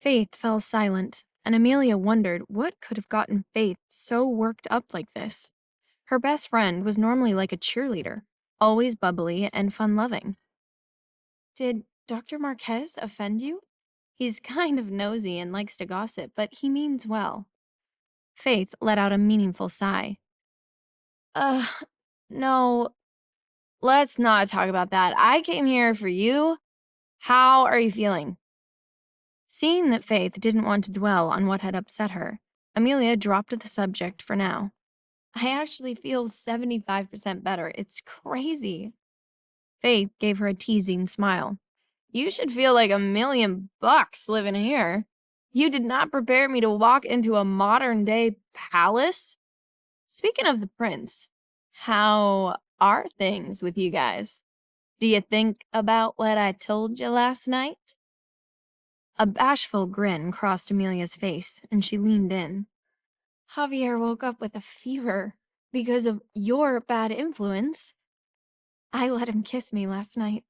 Faith fell silent, and Amelia wondered what could have gotten Faith so worked up like this. Her best friend was normally like a cheerleader, always bubbly and fun-loving. Did Dr. Marquez offend you? He's kind of nosy and likes to gossip, but he means well. Faith let out a meaningful sigh. Uh, no, let's not talk about that. I came here for you. How are you feeling? Seeing that Faith didn't want to dwell on what had upset her, Amelia dropped the subject for now. I actually feel 75% better. It's crazy. Faith gave her a teasing smile. You should feel like $1,000,000 living here. You did not prepare me to walk into a modern-day palace. Speaking of the prince, how are things with you guys? Do you think about what I told you last night? A bashful grin crossed Amelia's face, and she leaned in. Javier woke up with a fever because of your bad influence. I let him kiss me last night.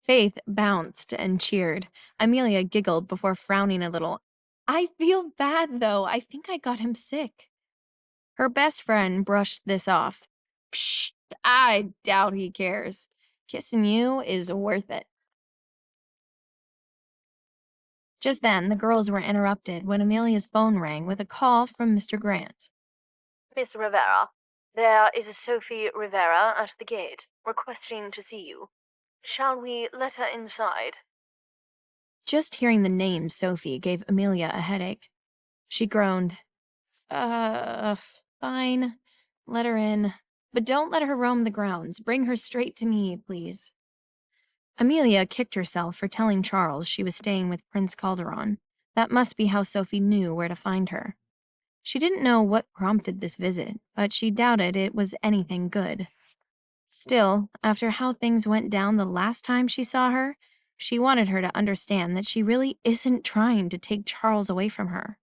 Faith bounced and cheered. Amelia giggled before frowning a little. I feel bad, though. I think I got him sick. Her best friend brushed this off. Psh, I doubt he cares. Kissing you is worth it. Just then, the girls were interrupted when Amelia's phone rang with a call from Mr. Grant. Miss Rivera, there is a Sophie Rivera at the gate, requesting to see you. Shall we let her inside? Just hearing the name Sophie gave Amelia a headache. She groaned. Fine. Let her in. But don't let her roam the grounds. Bring her straight to me, please. Amelia kicked herself for telling Charles she was staying with Prince Calderon. That must be how Sophie knew where to find her. She didn't know what prompted this visit, but she doubted it was anything good. Still, after how things went down the last time she saw her, she wanted her to understand that she really isn't trying to take Charles away from her.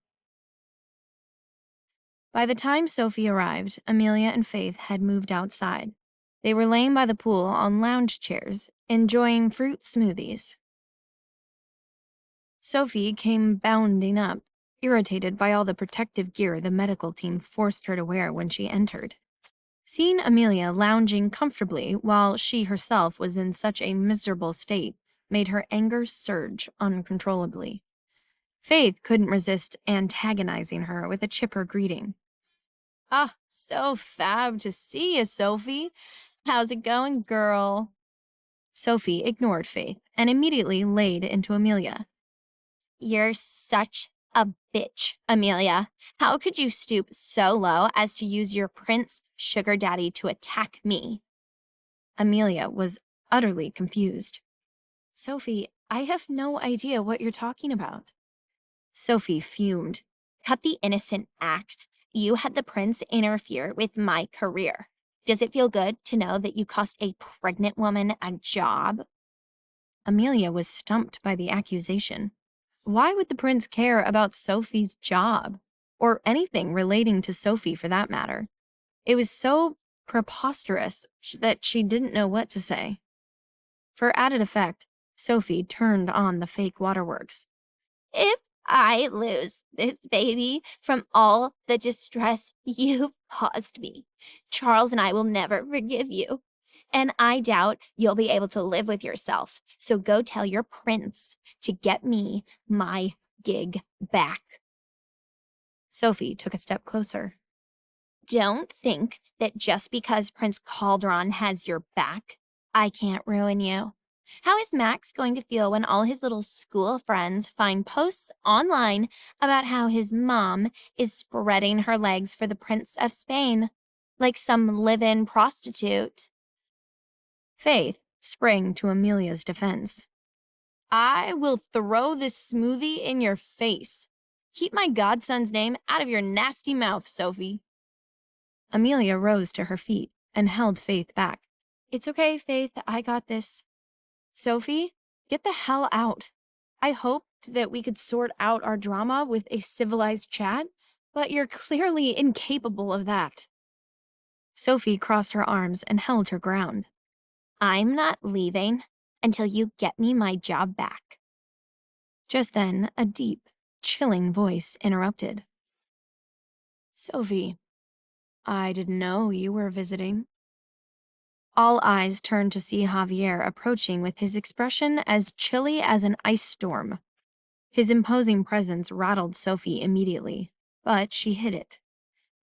By the time Sophie arrived, Amelia and Faith had moved outside. They were laying by the pool on lounge chairs, enjoying fruit smoothies. Sophie came bounding up, irritated by all the protective gear the medical team forced her to wear when she entered. Seeing Amelia lounging comfortably while she herself was in such a miserable state made her anger surge uncontrollably. Faith couldn't resist antagonizing her with a chipper greeting. Ah, so fab to see you, Sophie. How's it going, girl? Sophie ignored Faith and immediately laid into Amelia. You're such a bitch, Amelia. How could you stoop so low as to use your prince sugar daddy to attack me? Amelia was utterly confused. Sophie, I have no idea what you're talking about. Sophie fumed. Cut the innocent act. You had the prince interfere with my career. Does it feel good to know that you cost a pregnant woman a job? Amelia was stumped by the accusation. Why would the prince care about Sophie's job? Or anything relating to Sophie, for that matter? It was so preposterous that she didn't know what to say. For added effect, Sophie turned on the fake waterworks. If I lose this baby from all the distress you've caused me, Charles and I will never forgive you. And I doubt you'll be able to live with yourself. So go tell your prince to get me my gig back. Sophie took a step closer. Don't think that just because Prince Calderon has your back, I can't ruin you. How is Max going to feel when all his little school friends find posts online about how his mom is spreading her legs for the Prince of Spain, like some live-in prostitute? Faith sprang to Amelia's defense. I will throw this smoothie in your face. Keep my godson's name out of your nasty mouth, Sophie. Amelia rose to her feet and held Faith back. It's okay, Faith. I got this. Sophie, get the hell out. I hoped that we could sort out our drama with a civilized chat, but you're clearly incapable of that. Sophie crossed her arms and held her ground. I'm not leaving until you get me my job back. Just then, a deep, chilling voice interrupted. "Sophie, I didn't know you were visiting." All eyes turned to see Javier approaching with his expression as chilly as an ice storm. His imposing presence rattled Sophie immediately, but she hid it.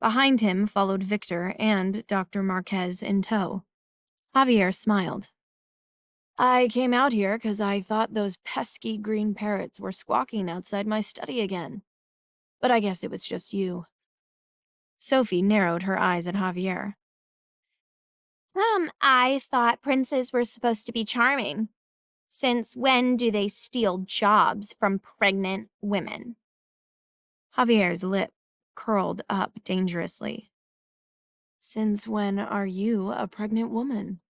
Behind him followed Victor and Dr. Marquez in tow. Javier smiled. "I came out here because I thought those pesky green parrots were squawking outside my study again. But I guess it was just you." Sophie narrowed her eyes at Javier. I thought princes were supposed to be charming. Since when do they steal jobs from pregnant women? Javier's lip curled up dangerously. "Since when are you a pregnant woman?"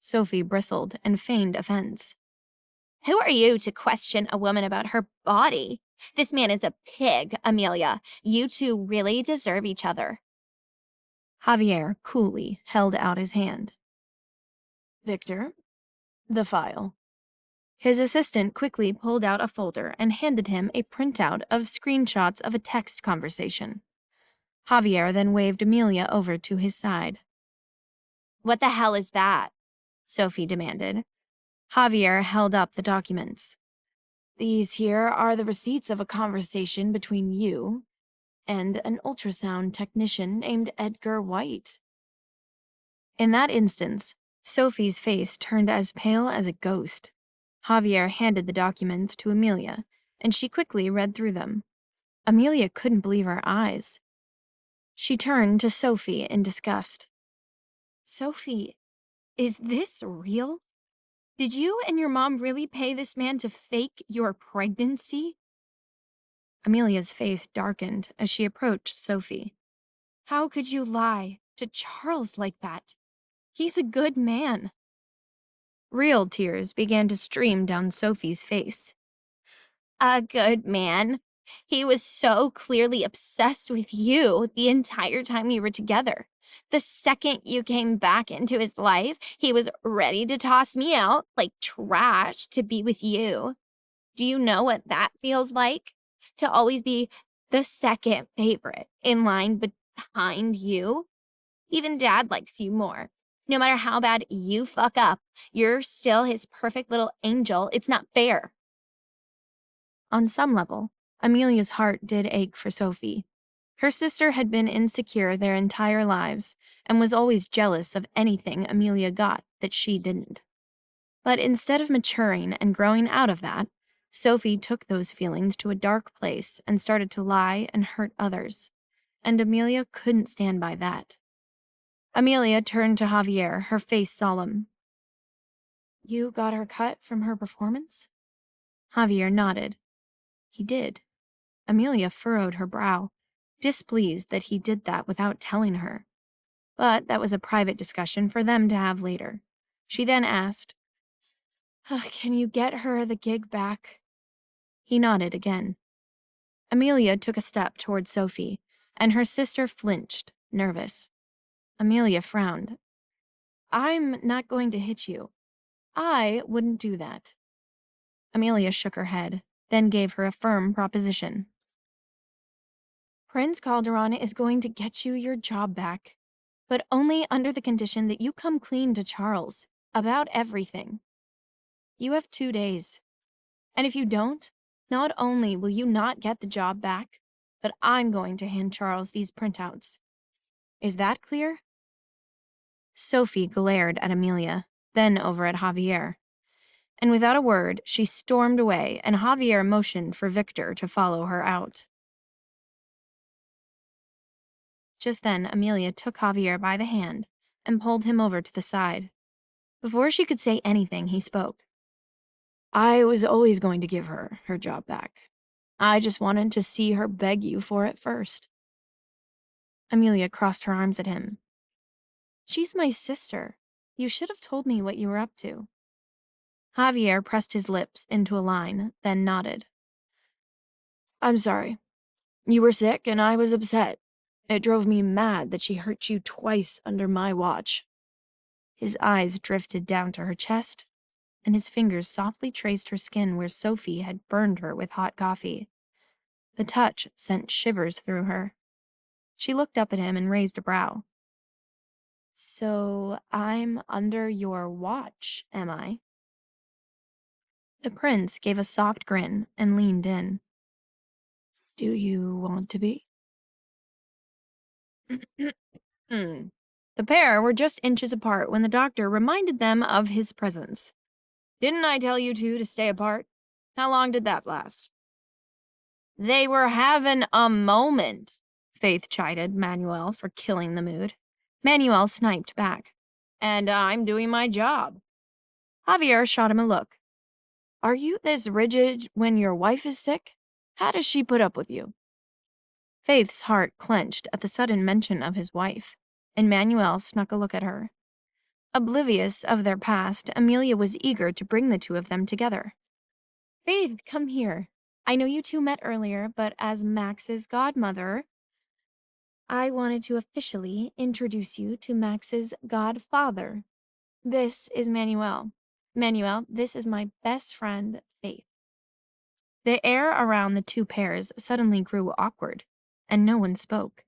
Sophie bristled and feigned offense. Who are you to question a woman about her body? This man is a pig, Amelia. You two really deserve each other. Javier coolly held out his hand. "Victor, the file." His assistant quickly pulled out a folder and handed him a printout of screenshots of a text conversation. Javier then waved Amelia over to his side. What the hell is that? Sophie demanded. Javier held up the documents. "These here are the receipts of a conversation between you and an ultrasound technician named Edgar White." In that instance, Sophie's face turned as pale as a ghost. Javier handed the documents to Amelia, and she quickly read through them. Amelia couldn't believe her eyes. She turned to Sophie in disgust. "Sophie, is this real? Did you and your mom really pay this man to fake your pregnancy?" Amelia's face darkened as she approached Sophie. "How could you lie to Charles like that? He's a good man." Real tears began to stream down Sophie's face. A good man. He was so clearly obsessed with you the entire time you were together. The second you came back into his life, he was ready to toss me out like trash to be with you. Do you know what that feels like? To always be the second favorite in line behind you? Even dad likes you more. No matter how bad you fuck up, you're still his perfect little angel. It's not fair. On some level, Amelia's heart did ache for Sophie. Her sister had been insecure their entire lives and was always jealous of anything Amelia got that she didn't. But instead of maturing and growing out of that, Sophie took those feelings to a dark place and started to lie and hurt others. And Amelia couldn't stand by that. Amelia turned to Javier, her face solemn. "You got her cut from her performance?" Javier nodded. He did. Amelia furrowed her brow, displeased that he did that without telling her. But that was a private discussion for them to have later. She then asked, "Can you get her the gig back?" He nodded again. Amelia took a step toward Sophie, and her sister flinched, nervous. Amelia frowned. "I'm not going to hit you. I wouldn't do that." Amelia shook her head, then gave her a firm proposition. "Prince Calderon is going to get you your job back, but only under the condition that you come clean to Charles about everything. You have 2 days. And if you don't, not only will you not get the job back, but I'm going to hand Charles these printouts. Is that clear?" Sophie glared at Amelia, then over at Javier. And without a word, she stormed away, and Javier motioned for Victor to follow her out. Just then, Amelia took Javier by the hand and pulled him over to the side. Before she could say anything, he spoke. "I was always going to give her her job back. I just wanted to see her beg you for it first." Amelia crossed her arms at him. "She's my sister. You should have told me what you were up to." Javier pressed his lips into a line, then nodded. "I'm sorry. You were sick and I was upset. It drove me mad that she hurt you twice under my watch." His eyes drifted down to her chest, and his fingers softly traced her skin where Sophie had burned her with hot coffee. The touch sent shivers through her. She looked up at him and raised a brow. "So I'm under your watch, am I?" The prince gave a soft grin and leaned in. "Do you want to be?" The pair were just inches apart when the doctor reminded them of his presence. "Didn't I tell you two to stay apart? How long did that last?" "They were having a moment," Faith chided Manuel for killing the mood. Manuel sniped back. "And I'm doing my job." Javier shot him a look. "Are you this rigid when your wife is sick? How does she put up with you?" Faith's heart clenched at the sudden mention of his wife, and Manuel snuck a look at her. Oblivious of their past, Amelia was eager to bring the two of them together. "Faith, come here. I know you two met earlier, but as Max's godmother, I wanted to officially introduce you to Max's godfather. This is Manuel. Manuel, this is my best friend, Faith." The air around the two pairs suddenly grew awkward, and no one spoke.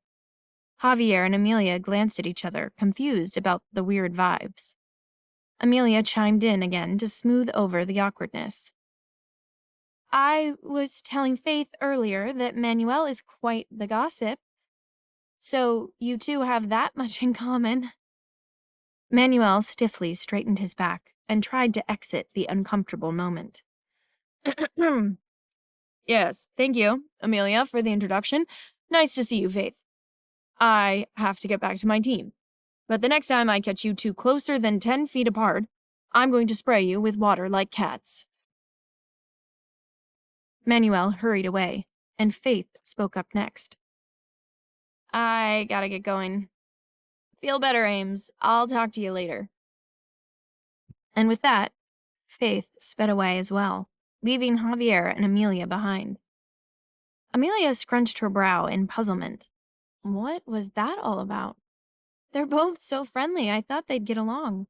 Javier and Amelia glanced at each other, confused about the weird vibes. Amelia chimed in again to smooth over the awkwardness. "I was telling Faith earlier that Manuel is quite the gossip. So you two have that much in common." Manuel stiffly straightened his back and tried to exit the uncomfortable moment. "Yes, thank you, Amelia, for the introduction. Nice to see you, Faith. I have to get back to my team. But the next time I catch you two closer than 10 feet apart, I'm going to spray you with water like cats." Manuel hurried away, and Faith spoke up next. "I gotta get going. Feel better, Ames. I'll talk to you later." And with that, Faith sped away as well, leaving Javier and Amelia behind. Amelia scrunched her brow in puzzlement. What was that all about? They're both so friendly, I thought they'd get along.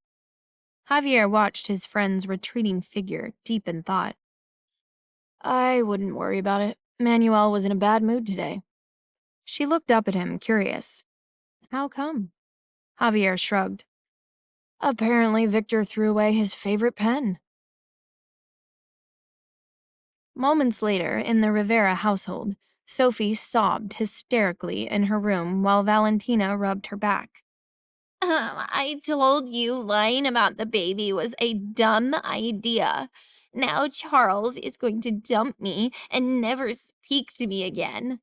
Javier watched his friend's retreating figure, deep in thought. "I wouldn't worry about it. Manuel was in a bad mood today." She looked up at him, curious. "How come?" Javier shrugged. "Apparently Victor threw away his favorite pen." Moments later, in the Rivera household, Sophie sobbed hysterically in her room while Valentina rubbed her back. I told you lying about the baby was a dumb idea. Now Charles is going to dump me and never speak to me again.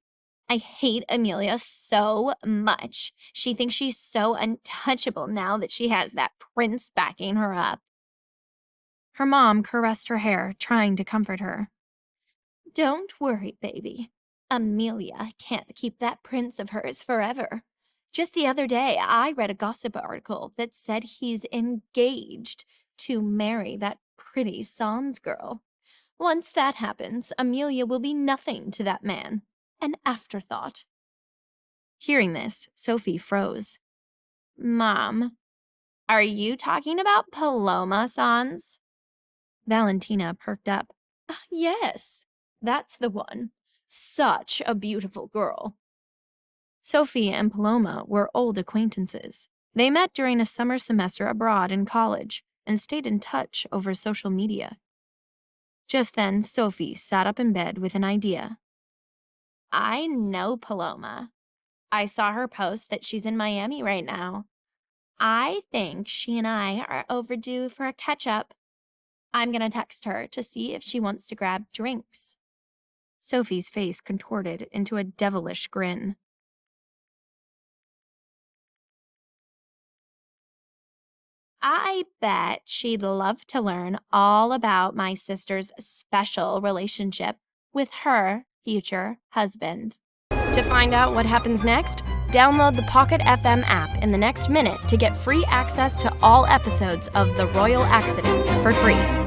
I hate Amelia so much. She thinks she's so untouchable now that she has that prince backing her up." Her mom caressed her hair, trying to comfort her. "Don't worry, baby. Amelia can't keep that prince of hers forever. Just the other day, I read a gossip article that said he's engaged to marry that pretty Sans girl. Once that happens, Amelia will be nothing to that man. An afterthought." Hearing this, Sophie froze. "Mom, are you talking about Paloma Sans?" Valentina perked up. "Yes, that's the one. Such a beautiful girl." Sophie and Paloma were old acquaintances. They met during a summer semester abroad in college and stayed in touch over social media. Just then, Sophie sat up in bed with an idea. "I know Paloma. I saw her post that she's in Miami right now. I think she and I are overdue for a catch-up. I'm gonna text her to see if she wants to grab drinks." Sophie's face contorted into a devilish grin. "I bet she'd love to learn all about my sister's special relationship with her future husband." To find out what happens next, download the Pocket FM app in the next minute to get free access to all episodes of The Royal Accident for free.